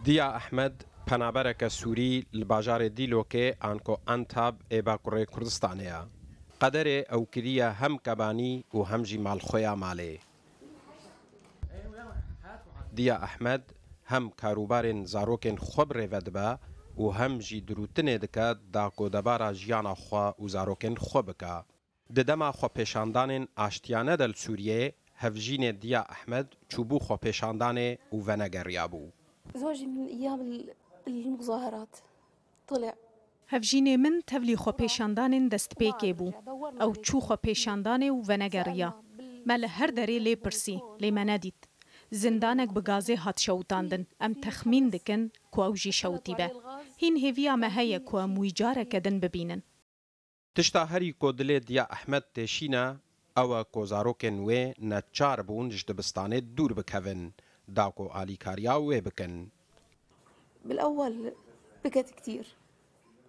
دیا احمد پنابرک سوری لباجار دیلوکه آنکو انتاب ایبا کوڕی کوردستانەیە. قەدەرێ ئەو کریە هەم کەبانی و هەمژی ماڵخۆیا ماڵێ. دیا ئەحمەد هەم کاروبارên zarokên xwe bi rêve dibe û hem jî dirûtinê dike dakodebara jiyana xwe û zarokên xwe bike. Di dema xwepêşandanên aştiyane de li Sûriyê hevjînê Diya Ehmed çûbû xwepêşandanê û venegeriya bû. زوجي من ايام المظاهرات طلع هەڤژینێ من تەڤلی خۆپێشاندانên destpêkê bû ew çû xwepêşandanê û venegeriya me li her derê lê pirsî lê me nedît zindanek bi gazê hat şewitandin em texmîn dikin ku ew jî şewitî be hîn hêviya me heye ku em wî careke din bibînin. Tişta herî ku dilê Diya Ehmed têşîne ew e ku zarokên wê neçar bûn ji dibistanê dûr bikevin da ku alîkariya wê bikin. بالاول بكت كثير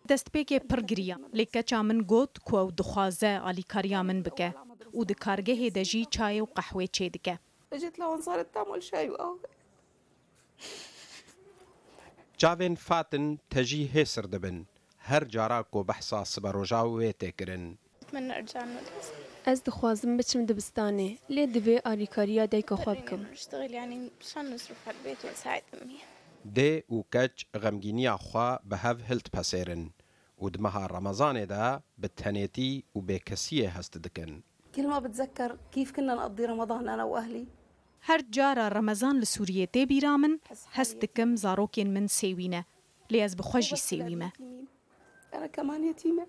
destpêkê pir giriya lê keça min got ku ew dixwaze alîkariya min bike û di kargehê de jî çayê û qehwê çê dike. اجيت لهون صارت تعمل شاي وقهوه Çavên fatin tejî hêsir dibin her cara ku behsa siberoja wê tê kirin. أتمنى أرجع المدرسة. Ez dixwazim biçim dibistanê lê divê alîkariya dayka xwe bikim. أشتغل يعني عشان نصرف على البيت وأساعد أمي. Dê û keç xemgîniya xwe bi hev hilt pesêrin û di meha Remezanê de bi tenêtî û bêkesiyê hest dikin. كل ما بتذكر كيف كنا نقضي رمضان انا واهلي Her cara Remezan li Sûriyê tê bîra min hest dikim zarokên min sêwîne lê ez bi xwe jî sêwî me. انا كمان يتيمه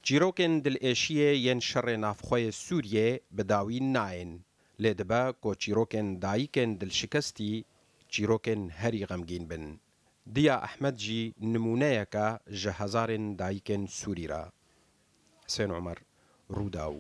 Çîrokên dilêşiyê yên şerê navxweyê Sûriyê bi dawî nayên lê dibe ku çîrokên dayîkên dilşikestî çîrokên herî xemgîn bin. Diya Ehmed jî nimûneyeke ji hezarên dayîkên Sûrî re. Hüseyin Umer, Rûdaw.